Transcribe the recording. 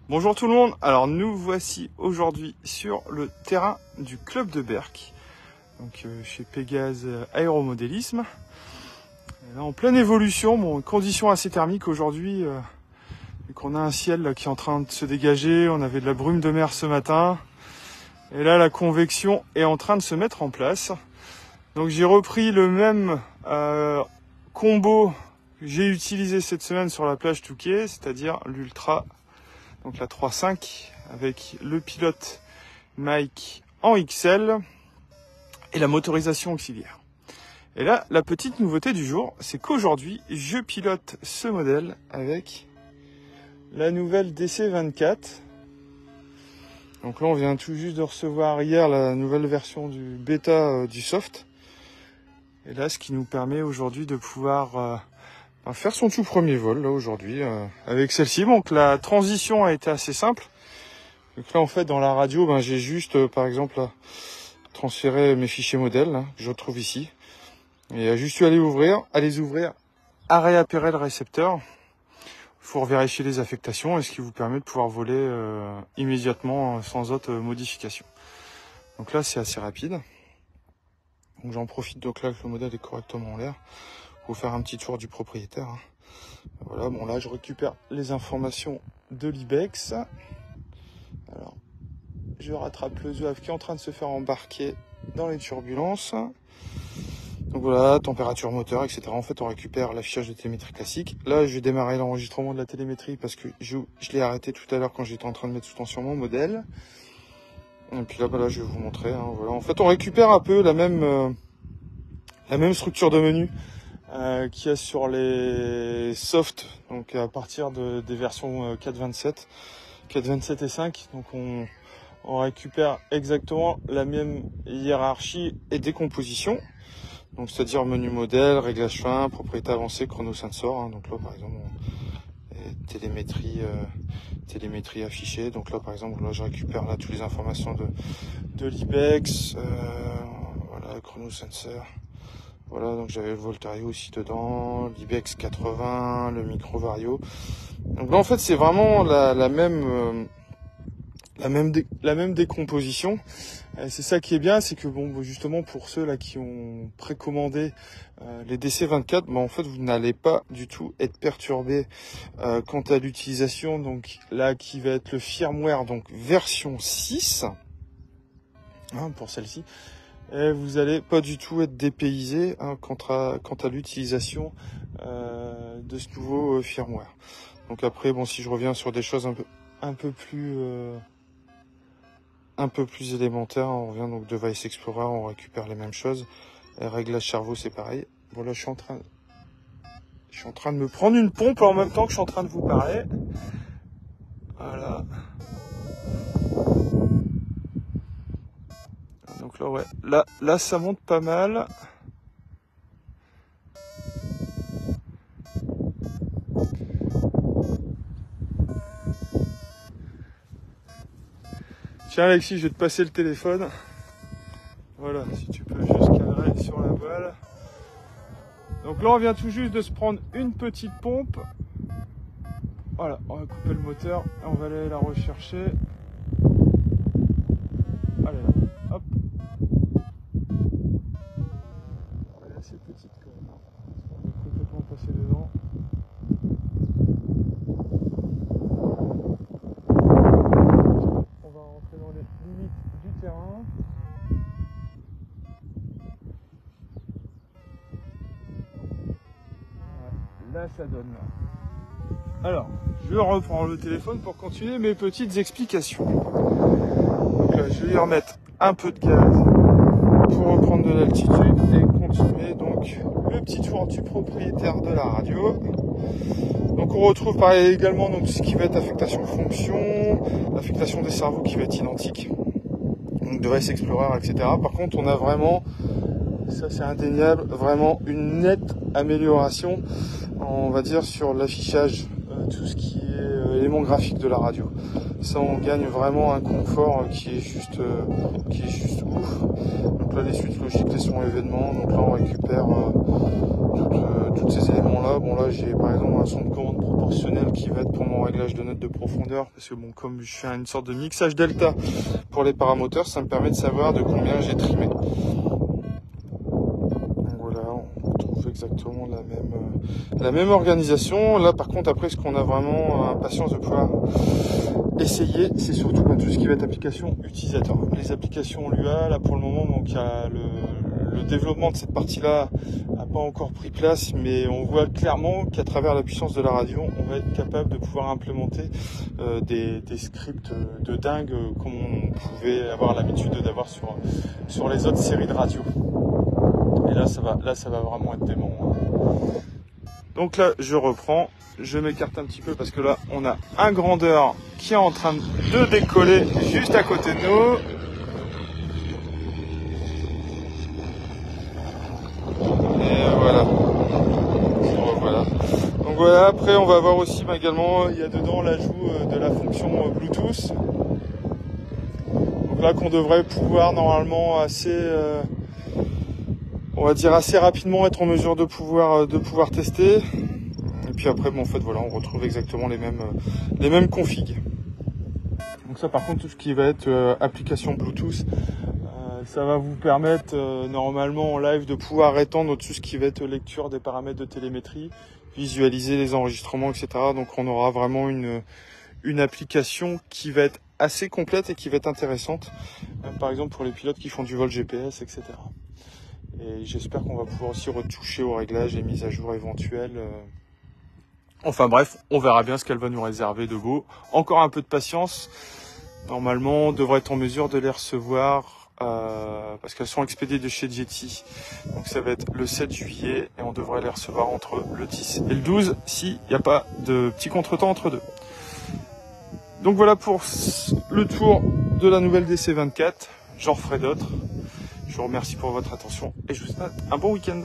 Bonjour tout le monde, alors nous voici aujourd'hui sur le terrain du club de Berck, donc chez Pégase Aéromodélisme. Et là, en pleine évolution, conditions assez thermiques aujourd'hui, vu qu'on a un ciel là, qui est en train de se dégager, on avait de la brume de mer ce matin, et là la convection est en train de se mettre en place. Donc j'ai repris le même combo que j'ai utilisé cette semaine sur la plage Touquet, c'est-à-dire l'Ultra. Donc la 3.5 avec le pilote Mike en XL et la motorisation auxiliaire. Et là, la petite nouveauté du jour, c'est qu'aujourd'hui, je pilote ce modèle avec la nouvelle DC24. Donc là, on vient tout juste de recevoir hier la nouvelle version du bêta du soft. Et là, ce qui nous permet aujourd'hui de pouvoir faire son tout premier vol là aujourd'hui avec celle-ci. Donc la transition a été assez simple. Donc là en fait dans la radio j'ai juste par exemple transféré mes fichiers modèles là, que je retrouve ici. Et il y a juste eu à les ouvrir, à réappairer le récepteur. Il faut vérifier les affectations et ce qui vous permet de pouvoir voler immédiatement sans autre modification. Donc là c'est assez rapide. Donc j'en profite donc là que le modèle est correctement en l'air. Pour faire un petit tour du propriétaire. Voilà, bon là je récupère les informations de l'Ibex. Alors, je rattrape le Zouave qui est en train de se faire embarquer dans les turbulences. Donc voilà, température moteur, etc. En fait, on récupère l'affichage de télémétrie classique. Là, je vais démarrer l'enregistrement de la télémétrie parce que je l'ai arrêté tout à l'heure quand j'étais en train de mettre sous tension mon modèle. Et puis là, je vais vous montrer. Voilà. En fait, on récupère un peu la même structure de menu qu'il y a sur les softs, donc à partir des versions 4.27 et 5. Donc on récupère exactement la même hiérarchie et décomposition. Donc c'est-à-dire menu modèle, réglage fin, propriété avancée, chronosensor. Donc là par exemple télémétrie affichée. Donc là par exemple je récupère là toutes les informations de l'Ibex, voilà, chronosensor. Voilà, donc j'avais le Voltario aussi dedans, l'Ibex 80, le micro Vario. Donc là en fait c'est vraiment la même décomposition. C'est ça qui est bien, c'est que justement pour ceux là qui ont précommandé les DC24, en fait vous n'allez pas du tout être perturbé quant à l'utilisation. Donc là qui va être le firmware, donc version 6 pour celle-ci. Et vous n'allez pas du tout être dépaysé quant à l'utilisation de ce nouveau firmware. Donc après, si je reviens sur des choses un peu plus élémentaires, on revient donc de Device Explorer, on récupère les mêmes choses. Et réglage cerveau, c'est pareil. Bon là, je suis en train de me prendre une pompe en même temps que je suis en train de vous parler. Voilà. Donc là, ouais, là ça monte pas mal. Tiens Alexis, je vais te passer le téléphone. Voilà, si tu peux juste cadrer sur la balle. Donc là, on vient tout juste de se prendre une petite pompe. Voilà, on va couper le moteur et on va aller la rechercher. Allez là, hop. Elle est assez petite quand même. On est complètement passé dedans. On va rentrer dans les limites du terrain. Là, ça donne là. Alors, je reprends le téléphone pour continuer mes petites explications. Donc là, je vais lui remettre un peu de gaz pour reprendre de l'altitude et continuer donc le petit tour du propriétaire de la radio. Donc on retrouve pareil également donc ce qui va être affectation fonction, affectation des cerveaux qui va être identique. Donc Device Explorer, etc. Par contre, on a vraiment, ça c'est indéniable, vraiment une nette amélioration, on va dire, sur l'affichage, tout ce qui est éléments graphiques de la radio. Ça, on gagne vraiment un confort qui est juste ouf. Donc là, les suites logiques, les sons événements. Donc là, on récupère tous ces éléments-là. Bon là, j'ai par exemple un son de commande proportionnel qui va être pour mon réglage de note de profondeur, parce que bon, comme je fais une sorte de mixage delta pour les paramoteurs, ça me permet de savoir de combien j'ai trimé. Donc voilà, on retrouve exactement la même organisation. Là par contre, après, ce qu'on a vraiment impatience de pouvoir essayer, c'est surtout tout ce qui va être application utilisateur. Les applications Lua, là pour le moment, donc il y a le développement de cette partie-là n'a pas encore pris place, mais on voit clairement qu'à travers la puissance de la radio, on va être capable de pouvoir implémenter des scripts de dingue comme on pouvait avoir l'habitude d'avoir sur les autres séries de radio. Et là ça va vraiment être dément. Donc là, je reprends, je m'écarte un petit peu parce que là, on a un grandeur qui est en train de décoller juste à côté de nous. Et voilà. Donc voilà, après on va avoir aussi également, il y a dedans l'ajout de la fonction Bluetooth. Donc là qu'on devrait pouvoir normalement on va dire assez rapidement être en mesure de pouvoir tester. Et puis après, bon, en fait, voilà, on retrouve exactement les mêmes configs. Donc ça, par contre, tout ce qui va être application Bluetooth, ça va vous permettre normalement en live de pouvoir étendre tout ce qui va être lecture des paramètres de télémétrie, visualiser les enregistrements, etc. Donc on aura vraiment une application qui va être assez complète et qui va être intéressante, même par exemple pour les pilotes qui font du vol GPS, etc. Et j'espère qu'on va pouvoir aussi retoucher aux réglages et mises à jour éventuelles. Enfin bref, on verra bien ce qu'elle va nous réserver de beau. Encore un peu de patience. Normalement, on devrait être en mesure de les recevoir parce qu'elles sont expédiées de chez Yeti. Donc ça va être le 7 juillet et on devrait les recevoir entre le 10 et le 12 s'il n'y a pas de petit contretemps entre deux. Donc voilà pour le tour de la nouvelle DC24. J'en referai d'autres. Je vous remercie pour votre attention et je vous souhaite un bon week-end.